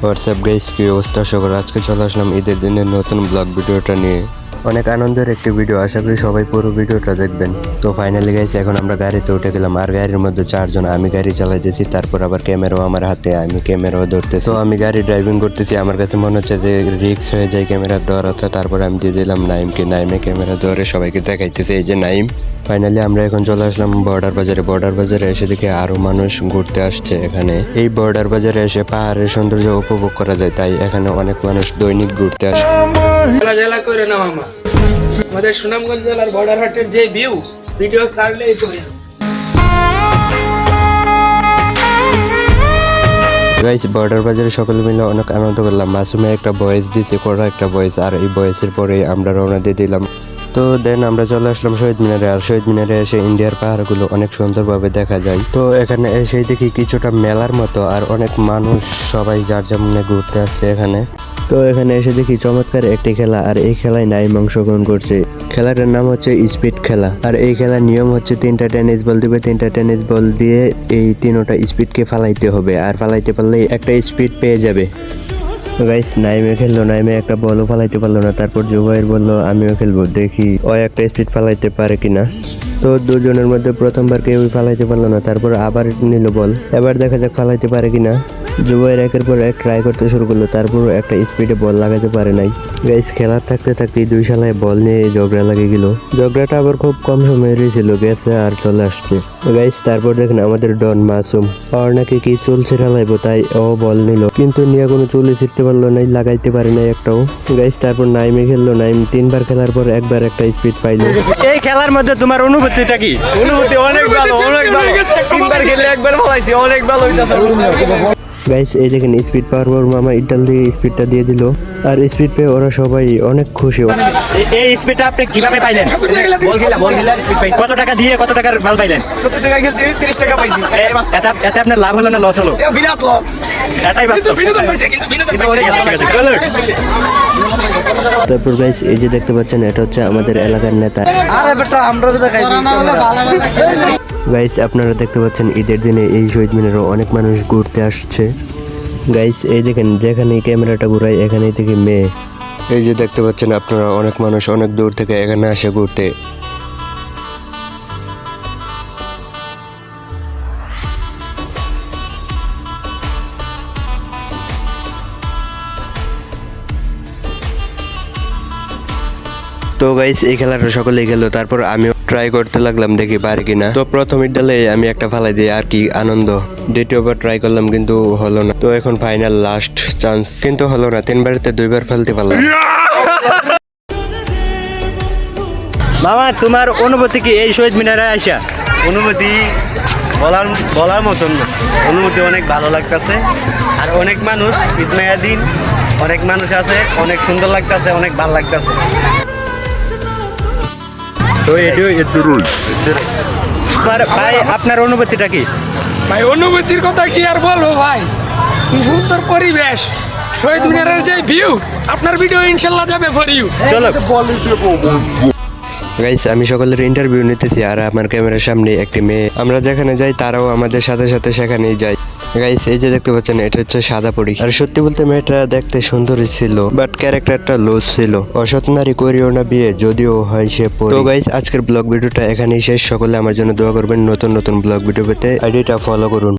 WhatsApp guys, কি অবস্থা সবার? আজকে চলে আসলাম ঈদের দিনের নতুন ব্লগ ভিডিওটা নিয়ে। অনেক আনন্দের একটি ভিডিও, আশা করি সবাই পুরো ভিডিওটা দেখবেন। তো ফাইনালি গাইস, এখন আমরা গাড়িতে উঠে গেলাম, আর গাড়ির মধ্যে 4 জন। আমি গাড়ি চালাইতেছি, তারপর আবার ক্যামেরাও আমার হাতে, আমি ক্যামেরাও ধরতেছি। তো আমি গাড়ি ড্রাইভিং করতেছি, আমার কাছে মনে হচ্ছে যে রিক্স হয়ে যায় ক্যামেরা ধরাতে। তারপর আমি দিয়ে দিলাম নাইমকে, নাইমে ক্যামেরা ধরে সবাইকে দেখাইতেছে, এই যে নাইম। ফাইনালি আমরা এখন চলে আসলাম বর্ডার বাজারে। বর্ডার বাজারে এসে দেখি আরো মানুষ ঘুরতে আসছে এখানে। এই বর্ডার বাজারে এসে পাহাড়ের সৌন্দর্য উপভোগ করা যায়, তাই এখানে অনেক মানুষ দৈনিক ঘুরতে আসে। জেলা করে না মামা, আমাদের সুনামগঞ্জ জেলার বর্ডার হাটের যে ভিউ ভিডিও ছাড়লে এই করে। গাইস, বর্ডার বাজারে সকলে মিলে অনেক আনন্দ করলাম। মাসুমে একটা ভয়েস দিছে, করা একটা ভয়েস, আর এই ভয়েসের পরে আমরা রওনা দিয়ে দিলাম। তো দেন আমরা চলে আসলাম শহীদ মিনারে। আর শহীদ মিনারে এসে ইন্ডিয়ার পাহাড়গুলো অনেক সুন্দরভাবে দেখা যায়। তো এখানে এসে দেখি কিছুটা মেলার মতো, আর অনেক মানুষ সবাই যার যেমনে ঘুরতে আসছে এখানে। তো এখানে এসে দেখি চমৎকার একটি খেলা, আর এই খেলায় নাইম অংশগ্রহণ করছে। খেলাটার নাম হচ্ছে স্পিড খেলা। আর এই খেলার নিয়ম হচ্ছে 3টা টেনিস বল দিবে, 3টা টেনিস বল দিয়ে এই 3টা স্পিডকে ফালাইতে হবে, আর ফালাইতে পারলেই একটা স্পিড পেয়ে যাবে। গাইস, নাইমে খেললো, নাইমে একটা বলও ফালাইতে পারলো না। তারপর জুবাইর বললো আমিও খেলবো, দেখি ও একটা স্পিড ফালাইতে পারে কিনা। তো দুজনের মধ্যে প্রথমবার কেউই ফালাইতে পারলো না। তারপর আবার নিল বল, এবার দেখা যাক ফালাইতে পারে কিনা। জুবাইর একের পর এক ট্রাই করতে শুরু করলো, তারপর একটা স্পিডে বল লাগাতে পারে নাই। গাইস, খেলার থাকতে থাকতে দুই শালায় বল নিয়ে ঝগড়া লাগে গেল। ঝগড়াটা আবার খুব কম সময় রয়েছিল, গেছে আর চলে আসছে। গাইস, তারপর দেখেন আমাদের ডন মাসুম, ওর নাকি কি চুল ছিঁড়া লাগবে, তাই ও বল নিল, কিন্তু নিয়ে কোনো চুলে ছিঁড়তে পারলো নাই, লাগাইতে পারে নাই একটাও। গাইস, তারপর নাইমে খেললো। নাইম 3বার খেলার পর একবার একটা স্পিড পাইলো। এই খেলার মধ্যে তোমার অনুভূতিটা কি? অনুভূতি অনেক ভালো, অনেক ভালো। 3বার খেলে একবার ভালাইছি, অনেক ভালো হইতাছে। গাইস, এই দেখেন স্পিড পাওয়ার পর মামা ইটাল দিয়ে স্পিডটা দিয়ে দিল, আর স্পিড পেয়ে ওরা সবাই অনেক খুশি। এই স্পিডটা আপনি কিভাবে পাইলেন? বল খেলা স্পিড পাইছি। কত টাকা দিয়ে কত টাকার মাল পাইলেন? 70 টাকা খেলছি, 30 টাকা পাইছি। এতে আপনার লাভ হলো না লস হলো? বিরাট লস। এটাই বাস্তব। বিনোদন পাইছে, কিন্তু বিনোদন পাইছে। তারপর গাইস, এই যে দেখতে পাচ্ছেন, এটা হচ্ছে আমাদের এলাকার নেতা। আরে বেটা, আমরা তো দেখাই গাইস, আপনারা দেখতে পাচ্ছেন ঈদের দিনে এই শহীদ মিনারে অনেক মানুষ ঘুরতে আসছে। গাইস, এই দেখেন, যেখানে ক্যামেরাটা ঘুরাই এখানেই থেকে মেয়ে। এই যে দেখতে পাচ্ছেন আপনারা, অনেক মানুষ অনেক দূর থেকে এখানে আসে ঘুরতে। তো গাইস, এই খেলাটা সকলেই খেলো, তারপর আমিও ট্রাই করতে লাগলাম, দেখি পারি কিনা। তো প্রথম ডালে আমি একটা ফালাই দিই, আর কি আনন্দ। দ্বিতীয়বার ট্রাই করলাম, কিন্তু হলো না। তো এখন ফাইনাল লাস্ট চান্স, কিন্তু হলো না। 3বারেতে 2বার ফেলতে পারলাম। মামা, তোমার অনুভূতি কি এই শহীদ মিনারে আইসা? অনুভূতি বলার মতন না। অনুভূতি অনেক ভালো লাগতেছে, আর অনেক মানুষ, ঈদ মায়া দিন, অনেক মানুষ আছে, অনেক সুন্দর লাগতেছে, অনেক ভালো লাগতেছে। তো ভাই, আপনার অনুভূতিটা কি? ভাই, অনুভূতির কথা কি আর বলবো ভাই, কি সুন্দর পরিবেশ, শহীদ মিনারের যে ভিউ, আপনার ভিডিও ইনশাল্লাহ যাবে ফর ইউ। চলো গাইস, আমি সকলের ইন্টারভিউ নিতেছি, আর আমার ক্যামেরার সামনে একটি মেয়ে। আমরা যেখানে যাই তারাও আমাদের সাথে সাথে সেখানেই যাই। গাইস, এই যে দেখতে পাচ্ছেন, এটা হচ্ছে সাদা পরি। আর সত্যি বলতে মেয়েটা দেখতে সুন্দরই ছিল, বাট ক্যারেক্টারটা লুজ ছিল। অসৎ নারী করিও না বিয়ে, যদিও হয় সে পরি। তো গাইস, আজকের ব্লগ ভিডিওটা এখানেই শেষ। সকলে আমার জন্য দোয়া করবেন। নতুন নতুন ব্লগ ভিডিও পেতে আইডিটা ফলো করুন।